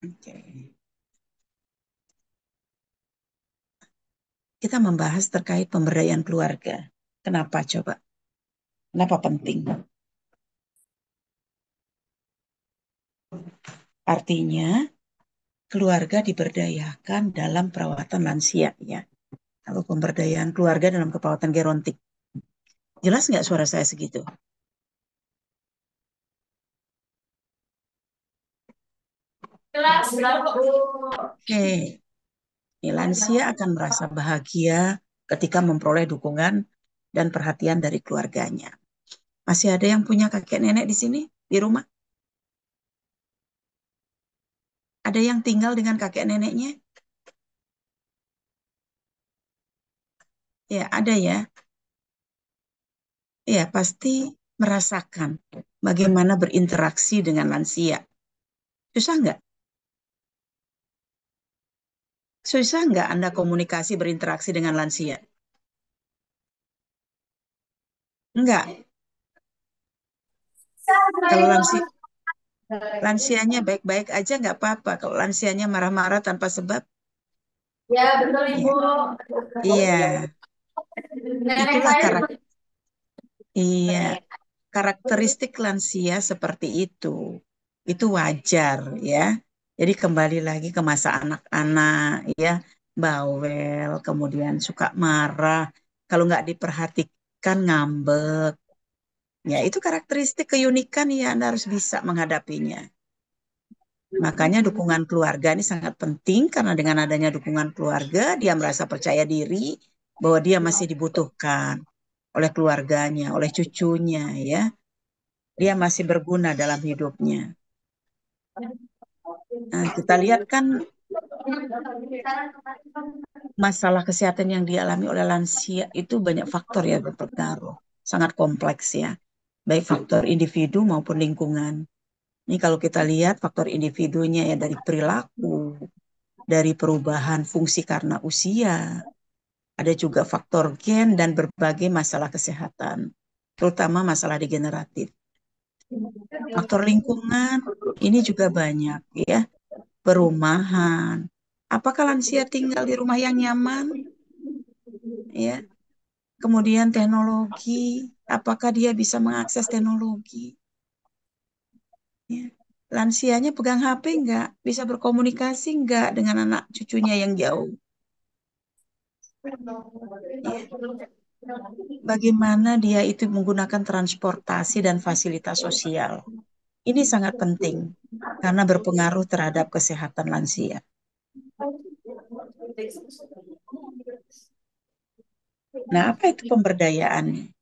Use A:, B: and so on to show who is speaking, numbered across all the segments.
A: Oke. Kita membahas terkait pemberdayaan keluarga. Kenapa coba? Kenapa penting? Artinya, keluarga diberdayakan dalam perawatan lansia, ya. Kalau pemberdayaan keluarga dalam keperawatan gerontik. Jelas nggak suara saya segitu?
B: Kelas berapa, Bu?
A: Oke. Nih, lansia akan merasa bahagia ketika memperoleh dukungan dan perhatian dari keluarganya. Masih ada yang punya kakek nenek di sini, di rumah? Ada yang tinggal dengan kakek neneknya? Ya, ada ya. Ya, pasti merasakan bagaimana berinteraksi dengan lansia. Susah nggak? Susah nggak Anda komunikasi berinteraksi dengan lansia? Enggak. Kalau lansianya baik-baik aja nggak apa-apa. Kalau lansianya marah-marah tanpa sebab,
B: Ya, betul,
A: ya,
B: Ibu.
A: iya,
B: Nenek
A: itulah
B: saya juga.
A: karakter. Iya,
B: Nenek.
A: karakteristik lansia seperti itu. Itu wajar ya. Jadi kembali lagi ke masa anak-anak ya, bawel, kemudian suka marah. Kalau nggak diperhatikan ngambek. Ya, itu karakteristik keunikan ya, Anda harus bisa menghadapinya. Makanya dukungan keluarga ini sangat penting karena dengan adanya dukungan keluarga, dia merasa percaya diri bahwa dia masih dibutuhkan oleh keluarganya, oleh cucunya ya. Dia masih berguna dalam hidupnya. Nah, kita lihat kan masalah kesehatan yang dialami oleh lansia itu banyak faktor ya berpengaruh. Sangat kompleks ya. Baik faktor individu maupun lingkungan. Ini kalau kita lihat faktor individunya ya dari perilaku, dari perubahan fungsi karena usia, ada juga faktor gen dan berbagai masalah kesehatan, terutama masalah degeneratif. Faktor lingkungan ini juga banyak ya, perumahan. Apakah lansia tinggal di rumah yang nyaman? Ya, kemudian teknologi, apakah dia bisa mengakses teknologi? Ya. Lansianya pegang HP nggak? Bisa berkomunikasi nggak dengan anak cucunya yang jauh? Ya. Bagaimana dia itu menggunakan transportasi dan fasilitas sosial. Ini sangat penting karena berpengaruh terhadap kesehatan lansia. Nah, apa itu pemberdayaan?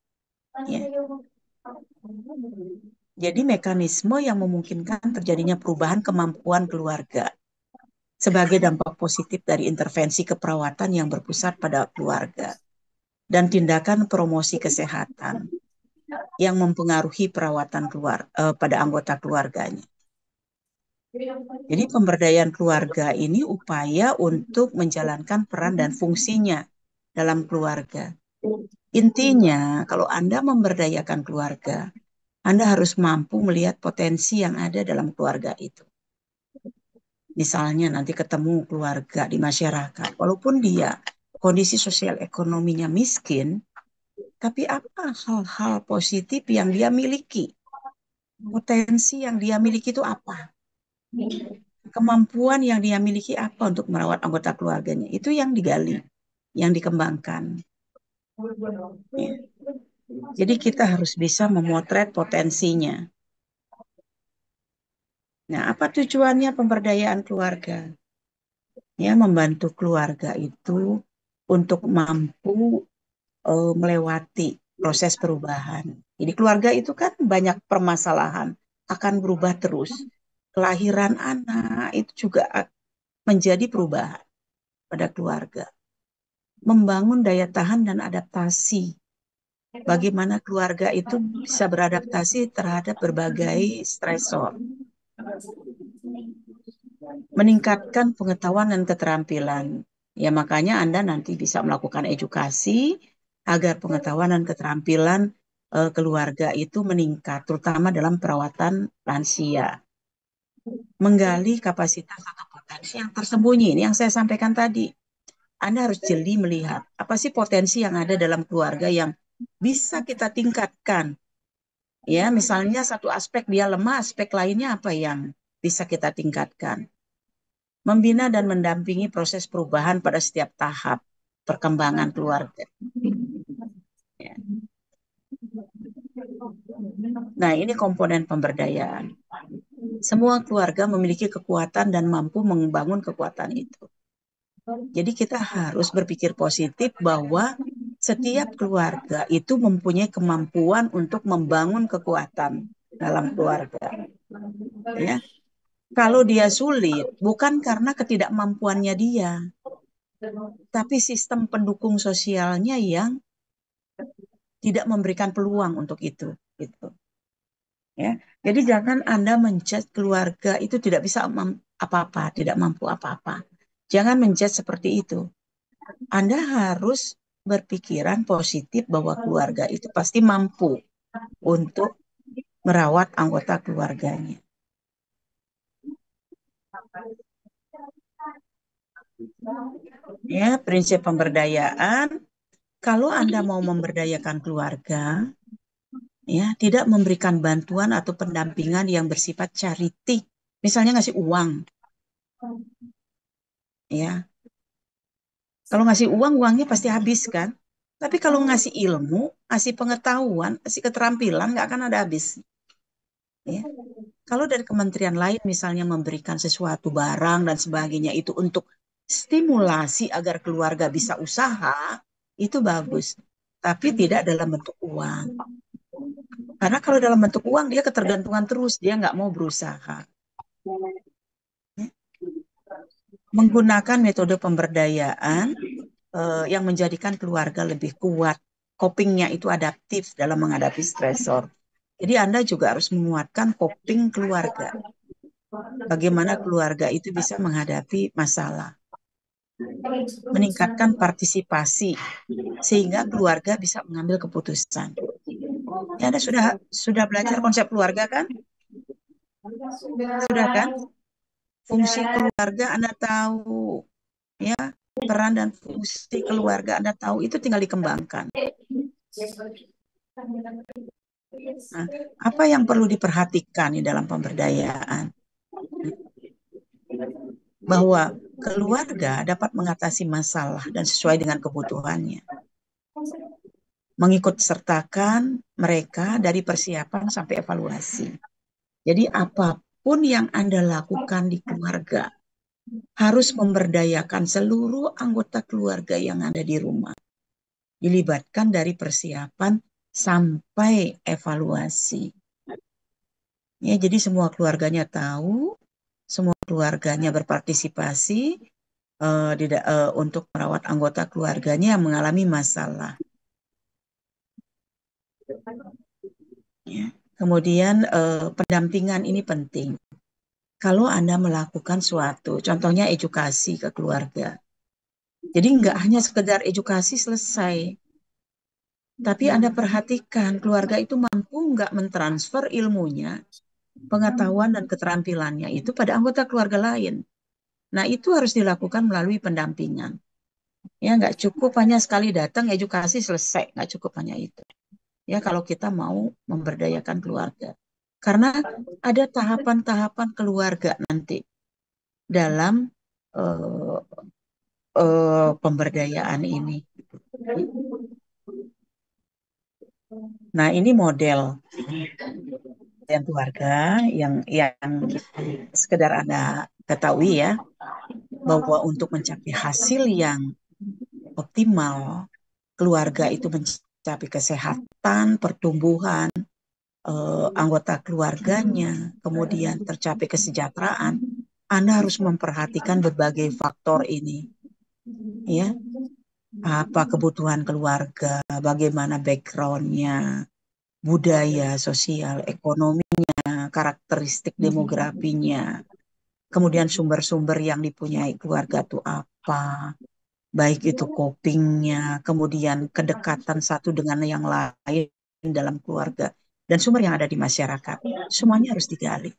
A: Ya. Jadi mekanisme yang memungkinkan terjadinya perubahan kemampuan keluarga sebagai dampak positif dari intervensi keperawatan yang berpusat pada keluarga dan tindakan promosi kesehatan yang mempengaruhi perawatan pada anggota keluarganya. Jadi pemberdayaan keluarga ini upaya untuk menjalankan peran dan fungsinya dalam keluarga. Intinya, kalau Anda memberdayakan keluarga, Anda harus mampu melihat potensi yang ada dalam keluarga itu. Misalnya nanti ketemu keluarga di masyarakat, walaupun dia kondisi sosial ekonominya miskin, tapi apa hal-hal positif yang dia miliki? Potensi yang dia miliki itu apa? Kemampuan yang dia miliki apa untuk merawat anggota keluarganya? Itu yang digali, yang dikembangkan. Ya. Jadi kita harus bisa memotret potensinya. Nah, apa tujuannya pemberdayaan keluarga? Ya, membantu keluarga itu untuk mampu melewati proses perubahan. Jadi keluarga itu kan banyak permasalahan, akan berubah terus. Kelahiran anak itu juga menjadi perubahan pada keluarga. Membangun daya tahan dan adaptasi. Bagaimana keluarga itu bisa beradaptasi terhadap berbagai stresor. Meningkatkan pengetahuan dan keterampilan. Ya makanya Anda nanti bisa melakukan edukasi agar pengetahuan dan keterampilan keluarga itu meningkat, terutama dalam perawatan lansia. menggali kapasitas atau potensi yang tersembunyi. Ini yang saya sampaikan tadi. Anda harus jeli melihat apa sih potensi yang ada dalam keluarga yang bisa kita tingkatkan. Ya, misalnya satu aspek dia lemah, aspek lainnya apa yang bisa kita tingkatkan. Membina dan mendampingi proses perubahan pada setiap tahap perkembangan keluarga. Ya. Nah, ini komponen pemberdayaan. Semua keluarga memiliki kekuatan dan mampu membangun kekuatan itu. Jadi kita harus berpikir positif bahwa setiap keluarga itu mempunyai kemampuan untuk membangun kekuatan dalam keluarga. Ya. Kalau dia sulit, bukan karena ketidakmampuannya dia, tapi sistem pendukung sosialnya yang tidak memberikan peluang untuk itu. Gitu. Ya. Jadi jangan Anda menjudge keluarga itu tidak bisa apa-apa, tidak mampu apa-apa. Jangan menjudge seperti itu. Anda harus berpikiran positif bahwa keluarga itu pasti mampu untuk merawat anggota keluarganya. Ya, prinsip pemberdayaan. Kalau Anda mau memberdayakan keluarga, ya, tidak memberikan bantuan atau pendampingan yang bersifat charity. Misalnya ngasih uang, ya. Kalau ngasih uang, uangnya pasti habis kan? Tapi kalau ngasih ilmu, ngasih pengetahuan, ngasih keterampilan, nggak akan ada habis. Ya. Kalau dari kementerian lain misalnya memberikan sesuatu barang dan sebagainya itu untuk stimulasi agar keluarga bisa usaha, itu bagus. Tapi tidak dalam bentuk uang. Karena kalau dalam bentuk uang dia ketergantungan terus, dia nggak mau berusaha. Ya. Menggunakan metode pemberdayaan yang menjadikan keluarga lebih kuat. Copingnya itu adaptif dalam menghadapi stresor. Jadi Anda juga harus menguatkan coping keluarga. Bagaimana keluarga itu bisa menghadapi masalah. Meningkatkan partisipasi sehingga keluarga bisa mengambil keputusan. Ya, Anda sudah belajar konsep keluarga kan? Sudah kan? Fungsi keluarga Anda tahu, ya, peran dan fungsi keluarga Anda tahu, itu tinggal dikembangkan. Nah, apa yang perlu diperhatikan di dalam pemberdayaan? Bahwa keluarga dapat mengatasi masalah dan sesuai dengan kebutuhannya. Mengikut sertakan mereka dari persiapan sampai evaluasi. Jadi apapun yang Anda lakukan di keluarga harus memberdayakan seluruh anggota keluarga yang ada di rumah. Dilibatkan dari persiapan sampai evaluasi. Ya, jadi semua keluarganya tahu, semua keluarganya berpartisipasi untuk merawat anggota keluarganya yang mengalami masalah. Ya. Kemudian pendampingan ini penting. Kalau Anda melakukan suatu, contohnya edukasi ke keluarga. Jadi nggak hanya sekedar edukasi selesai, tapi Anda perhatikan keluarga itu mampu nggak mentransfer ilmunya, pengetahuan dan keterampilannya itu pada anggota keluarga lain. Nah, itu harus dilakukan melalui pendampingan. Ya, nggak cukup hanya sekali datang edukasi selesai, nggak cukup hanya itu. Ya, kalau kita mau memberdayakan keluarga. Karena ada tahapan-tahapan keluarga nanti dalam uh, pemberdayaan ini. Nah, ini model yang keluarga yang sekedar Anda ketahui ya, bahwa untuk mencapai hasil yang optimal, keluarga itu mencapai kesehatan, pertumbuhan, anggota keluarganya, kemudian tercapai kesejahteraan, Anda harus memperhatikan berbagai faktor ini. Ya, apa kebutuhan keluarga, bagaimana background-nya, budaya, sosial, ekonominya, karakteristik demografinya, kemudian sumber-sumber yang dipunyai keluarga itu apa, baik itu copingnya, kemudian kedekatan satu dengan yang lain dalam keluarga, dan sumber yang ada di masyarakat. Semuanya harus digali.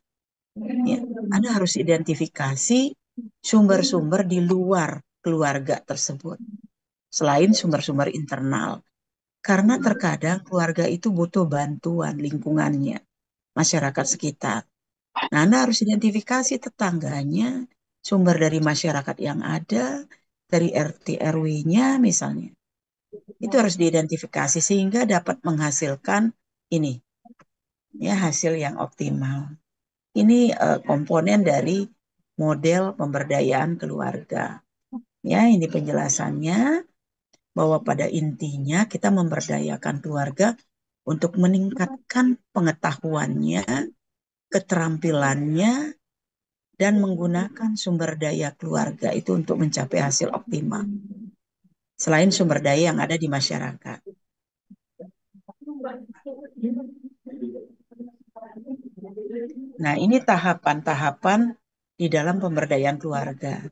A: Ya, Anda harus identifikasi sumber-sumber di luar keluarga tersebut, selain sumber-sumber internal. Karena terkadang keluarga itu butuh bantuan lingkungannya, masyarakat sekitar. Nah, Anda harus identifikasi tetangganya, sumber dari masyarakat yang ada, dari RT RW-nya misalnya. Itu harus diidentifikasi sehingga dapat menghasilkan ini, ya, hasil yang optimal. Ini komponen dari model pemberdayaan keluarga. Ya, ini penjelasannya bahwa pada intinya kita memberdayakan keluarga untuk meningkatkan pengetahuannya, keterampilannya, dan menggunakan sumber daya keluarga itu untuk mencapai hasil optimal. Selain sumber daya yang ada di masyarakat. Nah, ini tahapan-tahapan di dalam pemberdayaan keluarga.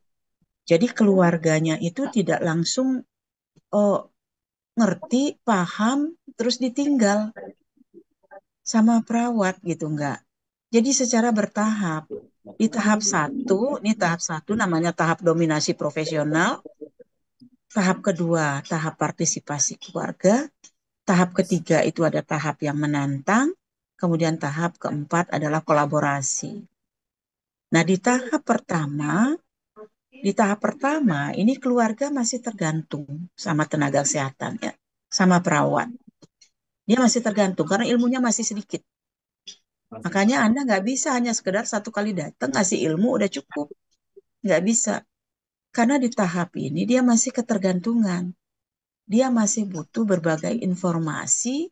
A: Jadi keluarganya itu tidak langsung oh, ngerti, paham, terus ditinggal sama perawat gitu, enggak. Jadi secara bertahap. Di tahap satu namanya tahap dominasi profesional, tahap kedua tahap partisipasi keluarga, tahap ketiga itu ada tahap yang menantang, kemudian tahap keempat adalah kolaborasi. Nah, di tahap pertama ini keluarga masih tergantung sama tenaga kesehatan ya, sama perawat. Dia masih tergantung karena ilmunya masih sedikit. Makanya Anda nggak bisa hanya sekedar satu kali datang ngasih ilmu udah cukup. Nggak bisa. Karena di tahap ini dia masih ketergantungan. Dia masih butuh berbagai informasi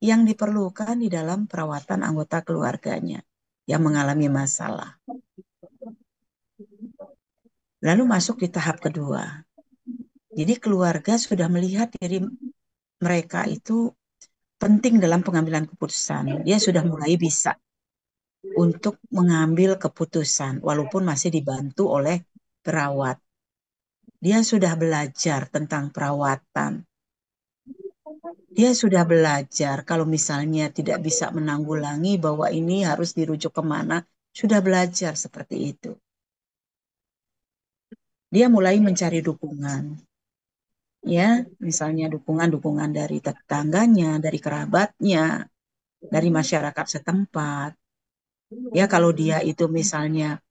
A: yang diperlukan di dalam perawatan anggota keluarganya yang mengalami masalah. Lalu masuk di tahap kedua. Jadi keluarga sudah melihat diri mereka itu penting dalam pengambilan keputusan. Dia sudah mulai bisa untuk mengambil keputusan walaupun masih dibantu oleh perawat. Dia sudah belajar tentang perawatan. Dia sudah belajar kalau misalnya tidak bisa menanggulangi bahwa ini harus dirujuk kemana. Sudah belajar seperti itu. Dia mulai mencari dukungan. Ya, misalnya dukungan-dukungan dari tetangganya, dari kerabatnya, dari masyarakat setempat. Ya, kalau dia itu misalnya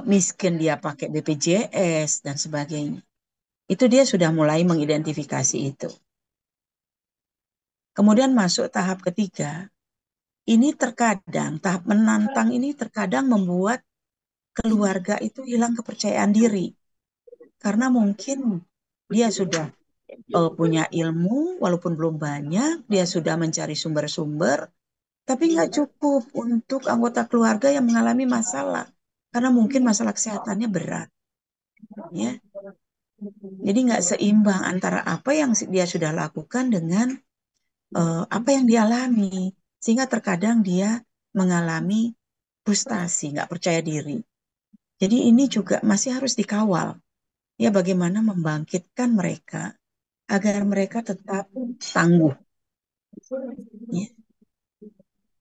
A: miskin, dia pakai BPJS dan sebagainya. Itu dia sudah mulai mengidentifikasi itu. Kemudian masuk tahap ketiga. Ini terkadang, tahap menantang ini terkadang membuat keluarga itu hilang kepercayaan diri. Karena mungkin dia sudah punya ilmu, walaupun belum banyak, dia sudah mencari sumber-sumber, tapi nggak cukup untuk anggota keluarga yang mengalami masalah. Karena mungkin masalah kesehatannya berat. Ya. Jadi nggak seimbang antara apa yang dia sudah lakukan dengan apa yang dialami. Sehingga terkadang dia mengalami frustasi, nggak percaya diri. Jadi ini juga masih harus dikawal. Ya, bagaimana membangkitkan mereka agar mereka tetap tangguh. Ya.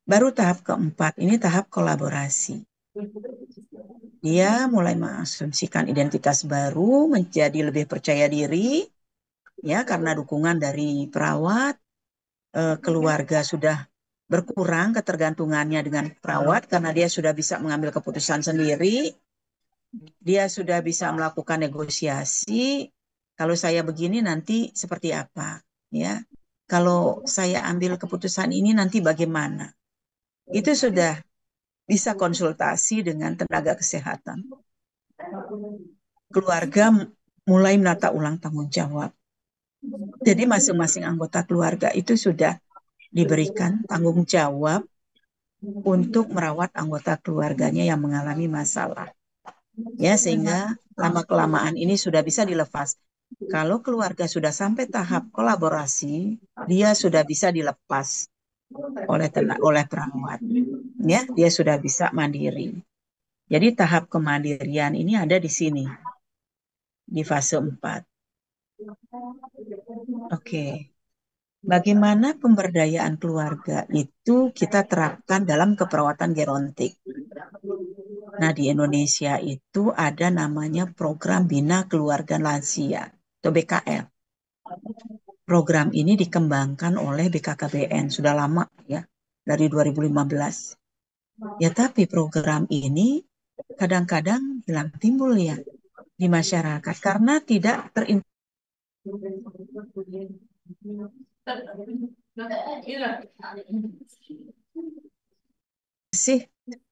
A: Baru tahap keempat, ini tahap kolaborasi. Dia mulai mengasumsikan identitas baru, menjadi lebih percaya diri, ya, karena dukungan dari perawat, keluarga sudah berkurang ketergantungannya dengan perawat karena dia sudah bisa mengambil keputusan sendiri, dia sudah bisa melakukan negosiasi. Kalau saya begini nanti seperti apa, ya? Kalau saya ambil keputusan ini nanti bagaimana? Itu sudah bisa konsultasi dengan tenaga kesehatan. Keluarga mulai menata ulang tanggung jawab. Jadi masing-masing anggota keluarga itu sudah diberikan tanggung jawab untuk merawat anggota keluarganya yang mengalami masalah. Ya, sehingga lama-kelamaan ini sudah bisa dilepas. Kalau keluarga sudah sampai tahap kolaborasi, dia sudah bisa dilepas oleh perawat. Ya, dia sudah bisa mandiri. Jadi tahap kemandirian ini ada di sini, di fase 4. Oke. Bagaimana pemberdayaan keluarga itu kita terapkan dalam keperawatan gerontik. Nah, di Indonesia itu ada namanya Program Bina Keluarga Lansia atau BKL. Program ini dikembangkan oleh BKKBN sudah lama ya, dari 2015. Ya, tapi program ini kadang-kadang hilang timbul ya di masyarakat karena tidak terintegrasi.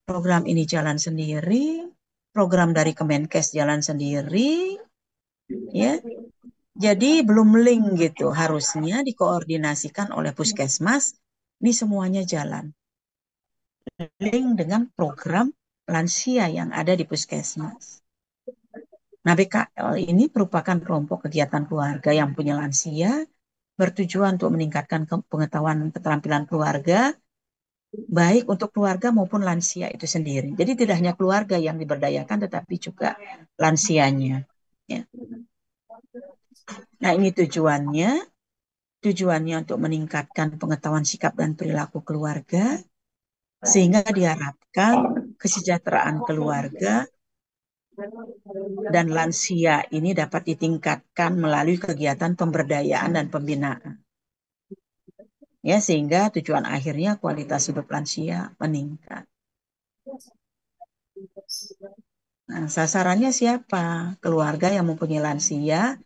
A: Program ini jalan sendiri, program dari Kemenkes jalan sendiri, ya. Jadi belum link gitu. Harusnya dikoordinasikan oleh Puskesmas, ini semuanya jalan. Link dengan program lansia yang ada di Puskesmas. Nah, BKL ini merupakan kelompok kegiatan keluarga yang punya lansia, bertujuan untuk meningkatkan pengetahuan keterampilan keluarga, baik untuk keluarga maupun lansia itu sendiri. Jadi tidak hanya keluarga yang diberdayakan, tetapi juga lansianya. Ya. Nah, ini tujuannya untuk meningkatkan pengetahuan sikap dan perilaku keluarga, sehingga diharapkan kesejahteraan keluarga dan lansia ini dapat ditingkatkan melalui kegiatan pemberdayaan dan pembinaan. Ya, sehingga tujuan akhirnya kualitas hidup lansia meningkat. Nah, sasarannya siapa? Keluarga yang mempunyai lansia,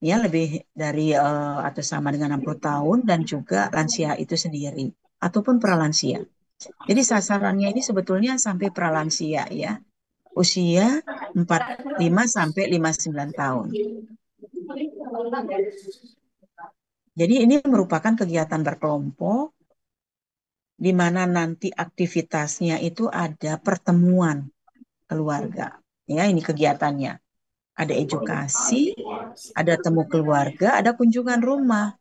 A: ya lebih dari atau sama dengan 60 tahun, dan juga lansia itu sendiri, ataupun pralansia. Jadi sasarannya ini sebetulnya sampai pralansia ya, usia 45 sampai 59 tahun. Jadi ini merupakan kegiatan berkelompok di mana nanti aktivitasnya itu ada pertemuan keluarga. Ya, ini kegiatannya. Ada edukasi, ada temu keluarga, ada kunjungan rumah.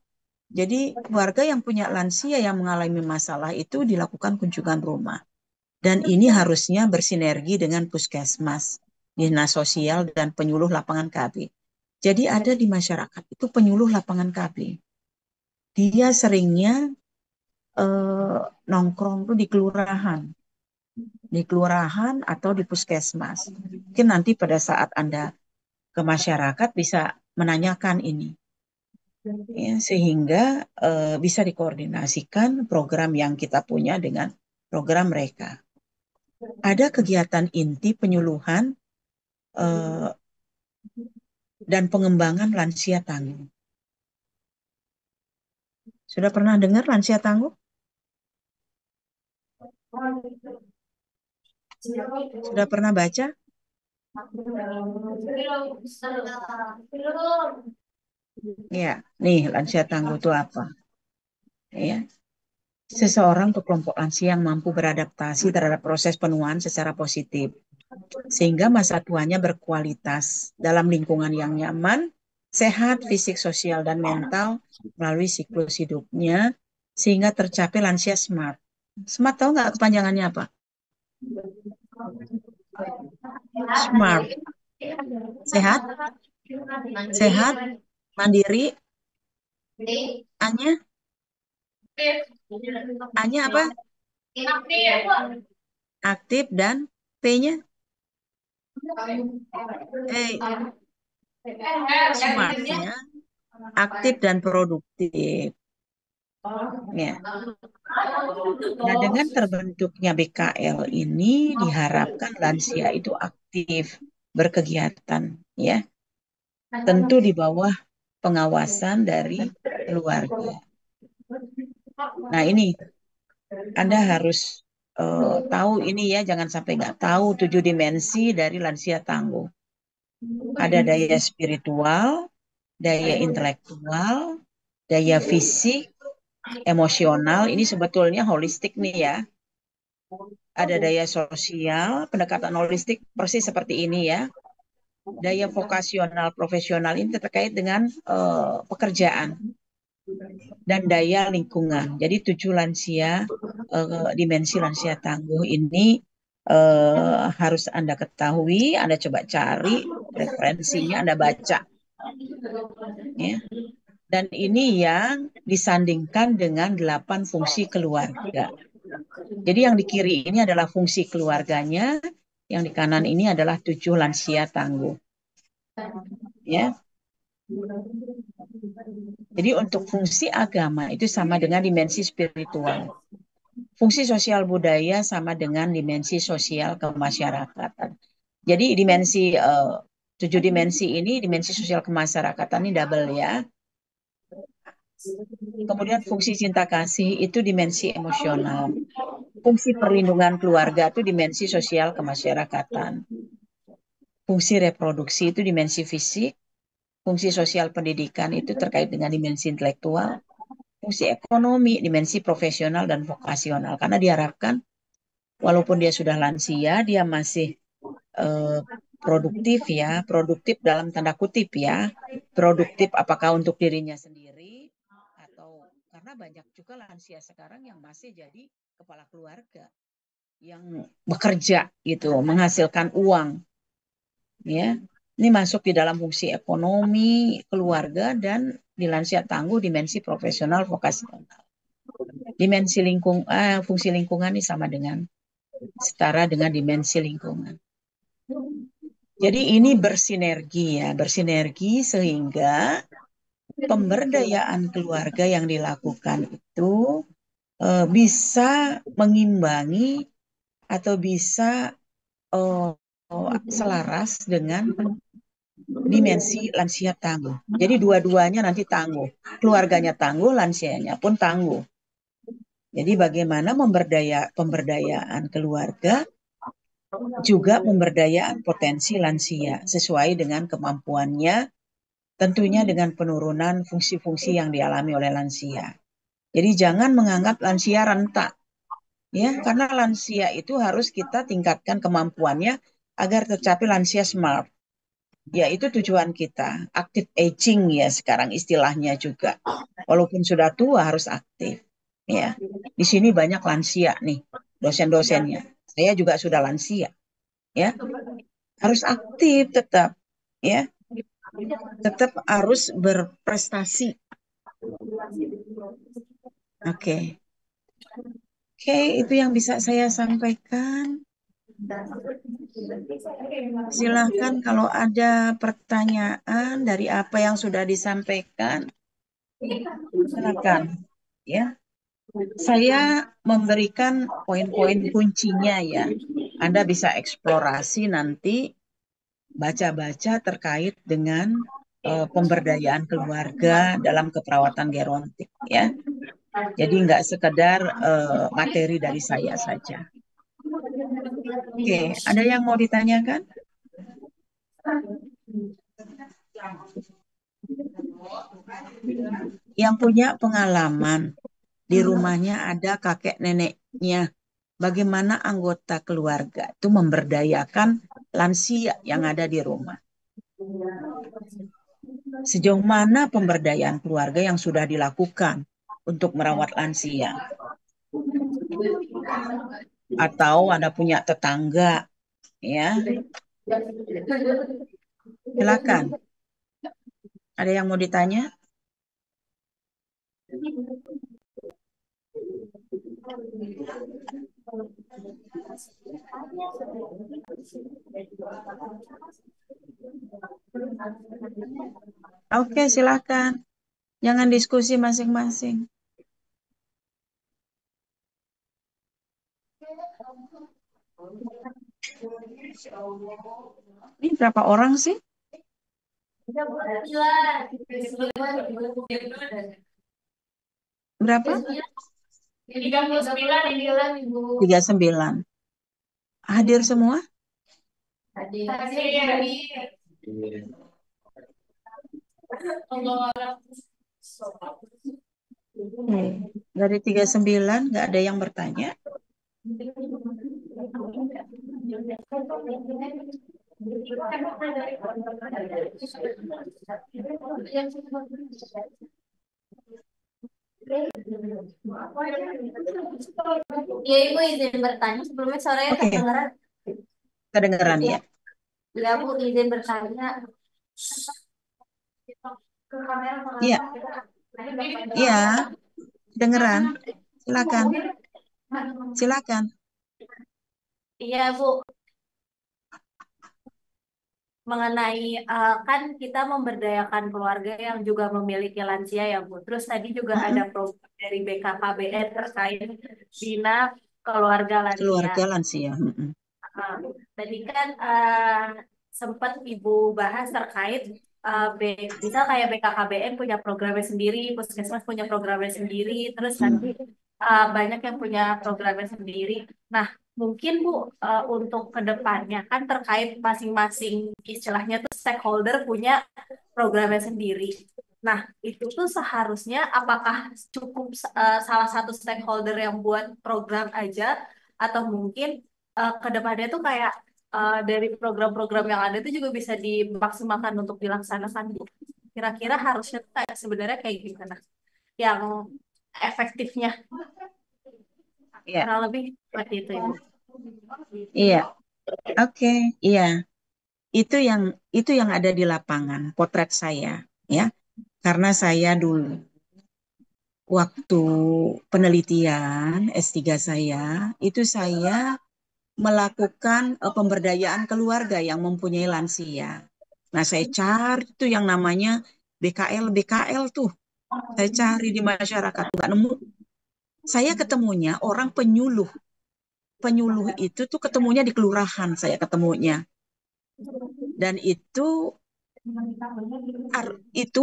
A: Jadi keluarga yang punya lansia yang mengalami masalah itu dilakukan kunjungan rumah. Dan ini harusnya bersinergi dengan Puskesmas, Dinas Sosial, dan penyuluh lapangan KB. Jadi ada di masyarakat itu penyuluh lapangan KB. Dia seringnya nongkrong tuh di kelurahan atau di Puskesmas. Mungkin nanti pada saat Anda ke masyarakat bisa menanyakan ini. Ya, sehingga bisa dikoordinasikan program yang kita punya dengan program mereka. Ada kegiatan inti penyuluhan dan pengembangan lansia tangguh. Sudah pernah dengar lansia tangguh? Sudah pernah baca? Ya, nih lansia tangguh itu apa? Ya, seseorang atau kelompok lansia yang mampu beradaptasi terhadap proses penuaan secara positif, sehingga masa tuanya berkualitas dalam lingkungan yang nyaman, sehat, fisik, sosial, dan mental melalui siklus hidupnya, sehingga tercapai lansia smart. Smart tahu nggak kepanjangannya apa? Smart, sehat, sehat, mandiri, A-nya, A-nya apa? Aktif, dan P-nya? Smart ya, aktif dan produktif. Ya. Nah, dengan terbentuknya BKL ini diharapkan lansia itu aktif berkegiatan, ya. Tentu di bawah pengawasan dari keluarga. Nah, ini Anda harus tahu ini ya, jangan sampai nggak tahu 7 dimensi dari lansia tangguh. Ada daya spiritual, daya intelektual, daya fisik, emosional. Ini sebetulnya holistik nih ya. Ada daya sosial, pendekatan holistik persis seperti ini ya. Daya vokasional, profesional ini terkait dengan pekerjaan dan daya lingkungan. Jadi 7 dimensi lansia tangguh ini harus Anda ketahui, Anda coba cari referensinya, Anda baca. Ya. Dan ini yang disandingkan dengan 8 fungsi keluarga. Jadi yang di kiri ini adalah fungsi keluarganya, Yang di kanan ini adalah 7 lansia tangguh. Ya. Jadi untuk fungsi agama itu sama dengan dimensi spiritual. Fungsi sosial budaya sama dengan dimensi sosial kemasyarakatan. Jadi dimensi 7 dimensi ini, dimensi sosial kemasyarakatan ini double ya. Kemudian fungsi cinta kasih itu dimensi emosional. Fungsi perlindungan keluarga itu dimensi sosial kemasyarakatan. Fungsi reproduksi itu dimensi fisik. Fungsi sosial pendidikan itu terkait dengan dimensi intelektual. Fungsi ekonomi, dimensi profesional dan vokasional. Karena diharapkan walaupun dia sudah lansia, dia masih eh, produktif ya, produktif dalam tanda kutip ya. Produktif apakah untuk dirinya sendiri atau karena banyak juga lansia sekarang yang masih jadi kepala keluarga, yang bekerja gitu, menghasilkan uang ya. Ini masuk di dalam fungsi ekonomi, keluarga dan di lansia tangguh dimensi profesional vokasional. Dimensi fungsi lingkungan ini sama dengan setara dengan dimensi lingkungan. Jadi ini bersinergi ya, bersinergi sehingga pemberdayaan keluarga yang dilakukan itu bisa mengimbangi atau bisa uh, selaras dengan dimensi lansia tangguh. Jadi dua-duanya nanti tangguh. Keluarganya tangguh, lansianya pun tangguh. Jadi bagaimana pemberdayaan keluarga juga pemberdayaan potensi lansia sesuai dengan kemampuannya, tentunya dengan penurunan fungsi-fungsi yang dialami oleh lansia. Jadi jangan menganggap lansia rentak, ya, karena lansia itu harus kita tingkatkan kemampuannya agar tercapai lansia smart. Ya, itu tujuan kita. Active aging ya sekarang istilahnya juga. Walaupun sudah tua harus aktif. Ya, di sini banyak lansia nih, dosen-dosennya. Saya juga sudah lansia, ya. Harus aktif tetap, ya. Tetap harus berprestasi. Oke. Oke, itu yang bisa saya sampaikan. Silahkan kalau ada pertanyaan dari apa yang sudah disampaikan, silakan. Ya, saya memberikan poin-poin kuncinya ya. Anda bisa eksplorasi nanti, baca-baca terkait dengan pemberdayaan keluarga dalam keperawatan gerontik ya. Jadi nggak sekedar materi dari saya saja. Oke, ada yang mau ditanyakan? Yang punya pengalaman di rumahnya ada kakek neneknya, bagaimana anggota keluarga itu memberdayakan lansia yang ada di rumah. Sejauh mana pemberdayaan keluarga yang sudah dilakukan untuk merawat lansia? Atau Anda punya tetangga, ya? Silakan. Ada yang mau ditanya? Oke, silakan. Jangan diskusi masing-masing. Ini berapa orang sih? Berapa?
B: 39 yang bilang Ibu.
A: 39. Hadir semua?
B: Hadir. Hadir.
A: Dari 39 nggak ada yang bertanya?
B: Ya Ibu izin bertanya sebelumnya sore
A: Oke,
B: kedengaran.
A: kedengeran ya.
B: Ya Bu izin bertanya ke kamera
A: Iya, iya, kedengeran. Silakan, silakan.
B: Iya Bu, mengenai kan kita memberdayakan keluarga yang juga memiliki lansia ya Bu. Terus tadi juga ada
A: Mm-mm.
B: program dari BKKBN terkait Bina Keluarga Lansia.
A: Keluarga lansia. Mm-mm.
B: Uh, Tadi kan sempat Ibu bahas terkait misal kayak BKKBN punya programnya sendiri, Puskesmas punya programnya sendiri, terus nanti
A: Mm.
B: banyak yang punya programnya sendiri. Nah, mungkin Bu untuk kedepannya kan terkait masing-masing istilahnya tuh stakeholder punya programnya sendiri. Nah, itu tuh seharusnya apakah cukup salah satu stakeholder yang buat program aja atau mungkin ke depannya tuh kayak dari program-program yang ada itu juga bisa dimaksimalkan untuk dilaksanakan Bu. Kira-kira harusnya tuh kayak sebenarnya kayak gimana? Yang efektifnya
A: Iya,
B: kurang lebih seperti itu Ibu.
A: iya, oke, iya. Itu yang ada di lapangan, potret saya, ya. Karena saya dulu waktu penelitian S3 saya, itu saya melakukan pemberdayaan keluarga yang mempunyai lansia. Nah, saya cari tuh yang namanya BKL, BKL tuh. Saya cari di masyarakat, nggak nemu. Saya ketemunya orang penyuluh. Penyuluh itu tuh ketemunya di kelurahan, saya ketemunya. Dan itu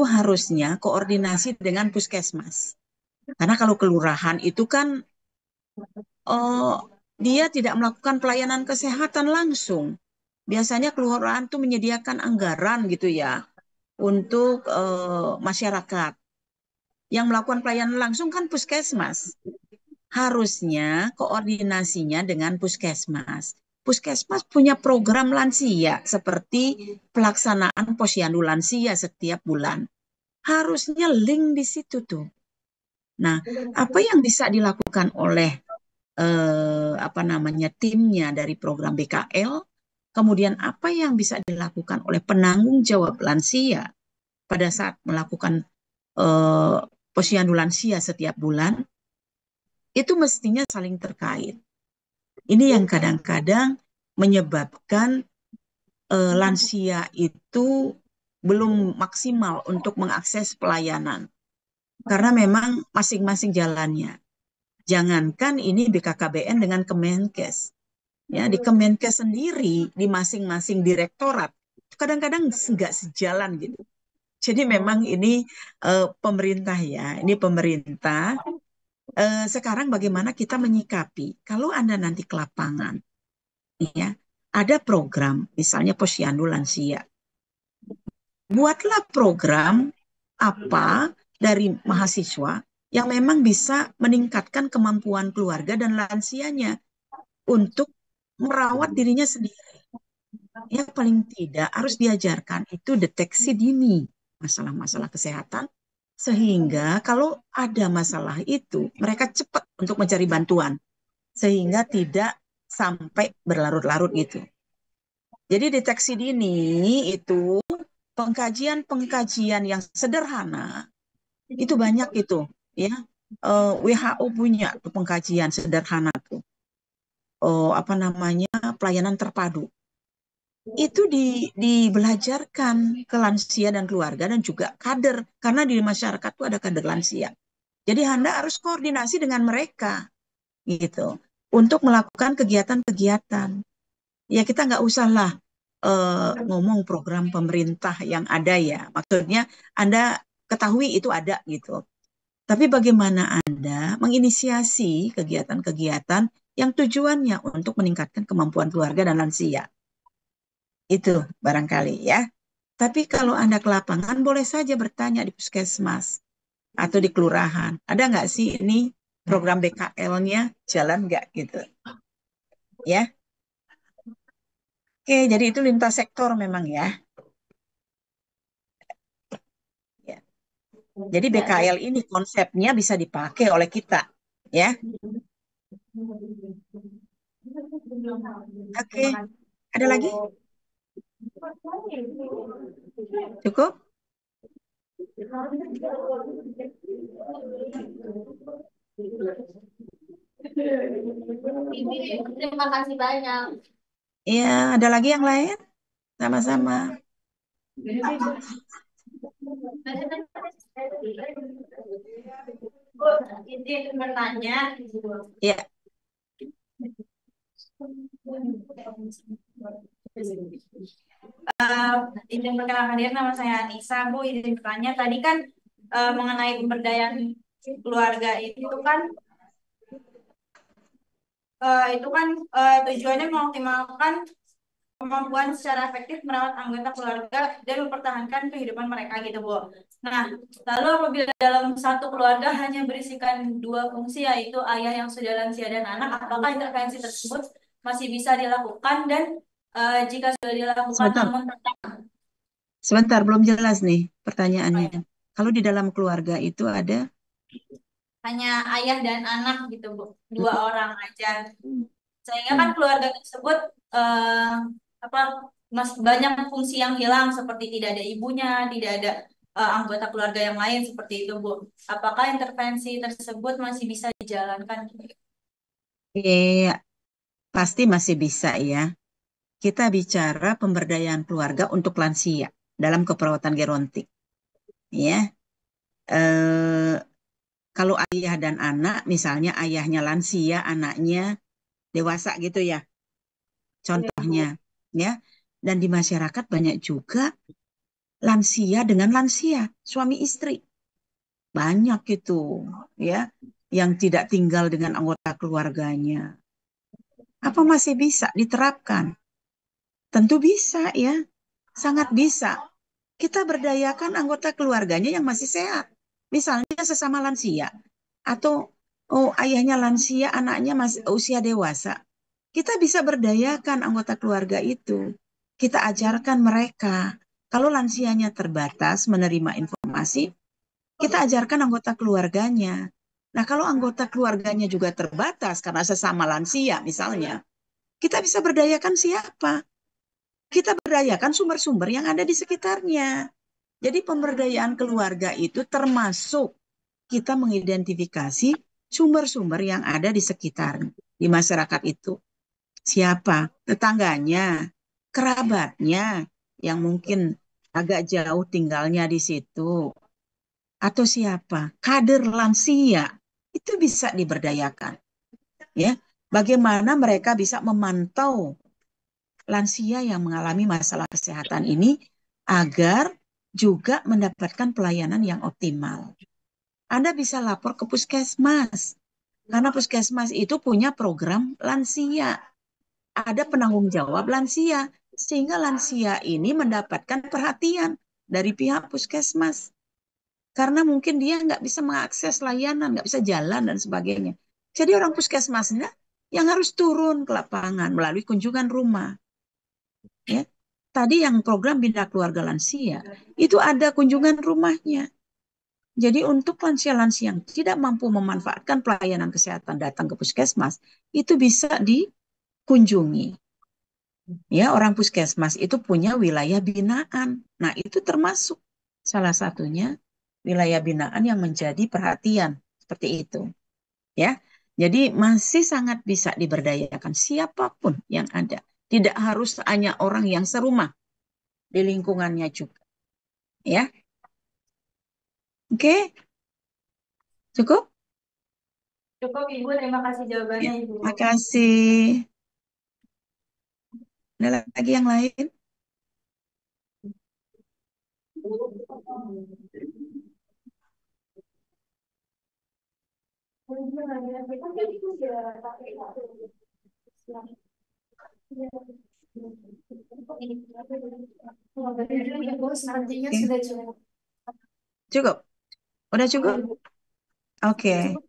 A: harusnya koordinasi dengan puskesmas. Karena kalau kelurahan itu kan oh, dia tidak melakukan pelayanan kesehatan langsung. Biasanya kelurahan tuh menyediakan anggaran gitu ya untuk masyarakat. Yang melakukan pelayanan langsung kan puskesmas. Harusnya koordinasinya dengan puskesmas. Puskesmas punya program lansia seperti pelaksanaan posyandu lansia setiap bulan. Harusnya link di situ tuh. Nah, apa yang bisa dilakukan oleh apa namanya timnya dari program BKL? Kemudian apa yang bisa dilakukan oleh penanggung jawab lansia pada saat melakukan eh, posyandu lansia setiap bulan? Itu mestinya saling terkait. Ini yang kadang-kadang menyebabkan lansia itu belum maksimal untuk mengakses pelayanan karena memang masing-masing jalannya. Jangankan ini BKKBN dengan Kemenkes, ya di Kemenkes sendiri di masing-masing direktorat kadang-kadang nggak sejalan gitu. Jadi memang ini pemerintah ya, ini pemerintah. Sekarang bagaimana kita menyikapi kalau Anda nanti ke lapangan, ya ada program misalnya posyandu lansia, buatlah program apa dari mahasiswa yang memang bisa meningkatkan kemampuan keluarga dan lansianya untuk merawat dirinya sendiri. Yang paling tidak harus diajarkan itu deteksi dini masalah-masalah kesehatan sehingga kalau ada masalah itu mereka cepat untuk mencari bantuan sehingga tidak sampai berlarut-larut gitu. Jadi deteksi dini itu pengkajian-pengkajian yang sederhana itu banyak itu ya. WHO punya tuh pengkajian sederhana tuh. Apa namanya pelayanan terpadu. Itu dibelajarkan ke lansia dan keluarga dan juga kader karena di masyarakat tuh ada kader lansia. Jadi Anda harus koordinasi dengan mereka gitu untuk melakukan kegiatan-kegiatan. Ya kita nggak usahlah ngomong program pemerintah yang ada ya. Maksudnya Anda ketahui itu ada gitu. Tapi bagaimana Anda menginisiasi kegiatan-kegiatan yang tujuannya untuk meningkatkan kemampuan keluarga dan lansia. Itu barangkali ya. Tapi kalau Anda ke lapangan, boleh saja bertanya di puskesmas atau di kelurahan. Ada nggak sih ini program BKL-nya jalan nggak gitu? Ya, oke. Jadi itu lintas sektor memang ya. Ya. Jadi
B: Ya,
A: BKL ini konsepnya bisa dipakai oleh kita, ya. Oke.
B: terima kasih.
A: Ada lagi? Cukup?
B: Terima kasih banyak.
A: Iya, ada lagi yang lain? Sama-sama.
B: Bu, izin bertanya.
A: Ya,
B: Eh, izin perkenalkan diri, nama saya Anissa. Bu, izin bertanya. Tadi kan mengenai pemberdayaan keluarga itu kan tujuannya mengoptimalkan kemampuan secara efektif merawat anggota keluarga dan mempertahankan kehidupan mereka gitu, Bu. Nah, lalu apabila dalam satu keluarga hanya berisikan dua fungsi, yaitu ayah yang sudah lansia dan anak, apakah intervensi tersebut masih bisa dilakukan dan jika sudah dilakukan
A: sebentar.
B: namun
A: Sebentar, belum jelas nih pertanyaannya.
B: tetap
A: Kalau di dalam keluarga itu ada
B: hanya ayah dan anak gitu, Bu, dua orang aja. Sehingga kan
A: hmm,
B: keluarga tersebut eh, apa banyak fungsi yang hilang seperti tidak ada ibunya, tidak ada anggota keluarga yang lain seperti itu, Bu. Apakah intervensi tersebut masih bisa dijalankan?
A: iya, pasti masih bisa ya. Kita bicara pemberdayaan keluarga untuk lansia dalam keperawatan gerontik. Ya, eh, kalau ayah dan anak, misalnya ayahnya lansia, anaknya dewasa gitu ya,
B: Iya, Bu.
A: contohnya. Ya, dan di masyarakat banyak juga lansia dengan lansia, suami istri. Banyak itu, ya, yang tidak tinggal dengan anggota keluarganya. Apa masih bisa diterapkan? Tentu bisa ya, sangat bisa. Kita berdayakan anggota keluarganya yang masih sehat. Misalnya sesama lansia atau ayahnya lansia, anaknya masih usia dewasa. Kita bisa berdayakan anggota keluarga itu. Kita ajarkan mereka. Kalau lansianya terbatas menerima informasi, kita ajarkan anggota keluarganya. Nah, kalau anggota keluarganya juga terbatas karena sesama lansia misalnya, kita bisa berdayakan siapa? Kita berdayakan sumber-sumber yang ada di sekitarnya. Jadi pemberdayaan keluarga itu termasuk kita mengidentifikasi sumber-sumber yang ada di sekitar, di masyarakat itu. Siapa? Tetangganya, kerabatnya, yang mungkin agak jauh tinggalnya di situ. Atau siapa? Kader lansia. Itu bisa diberdayakan. Ya, bagaimana mereka bisa memantau lansia yang mengalami masalah kesehatan ini agar juga mendapatkan pelayanan yang optimal. Anda bisa lapor ke puskesmas, karena puskesmas itu punya program lansia. Ada penanggung jawab lansia, sehingga lansia ini mendapatkan perhatian dari pihak puskesmas. Karena mungkin dia nggak bisa mengakses layanan, nggak bisa jalan dan sebagainya. Jadi orang puskesmasnya yang harus turun ke lapangan melalui kunjungan rumah. Ya. Tadi yang program Bina Keluarga Lansia, itu ada kunjungan rumahnya. Jadi untuk lansia-lansia yang tidak mampu memanfaatkan pelayanan kesehatan datang ke puskesmas, itu bisa dikunjungi. Ya, orang puskesmas itu punya wilayah binaan. Nah, itu termasuk salah satunya wilayah binaan yang menjadi perhatian seperti itu. Ya, jadi masih sangat bisa diberdayakan siapapun yang ada. Tidak harus hanya orang yang serumah di lingkungannya juga. Ya, oke, cukup.
B: Cukup, Ibu. Terima kasih
A: Ya,
B: jawabannya, Ibu.
A: makasih. Ada lagi yang lain?
B: Sepertinya
A: Oke,
B: sudah cukup.
A: cukup. Udah
B: Ya,
A: cukup?
B: Ibu.
A: Oke.
B: Cukup.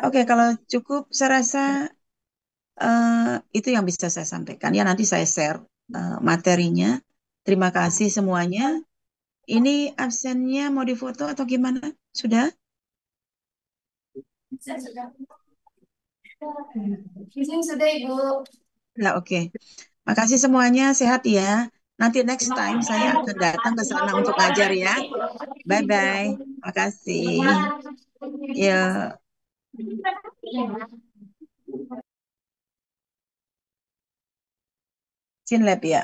A: Oke, kalau cukup, saya rasa itu yang bisa saya sampaikan. Ya, nanti saya share materinya. Terima kasih semuanya. Ini absennya mau difoto atau gimana? Sudah?
B: Saya sudah. Izin sudah, Ibu.
A: Ya, oke. Makasih semuanya. Sehat ya. Nanti next
B: Terima
A: time saya akan datang ke sana untuk ngajar ya. Bye-bye.
B: kasih.
A: Makasih.
B: Terima
A: Ya,
B: kasih.
A: Sinlab ya.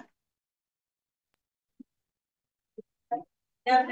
B: Ya.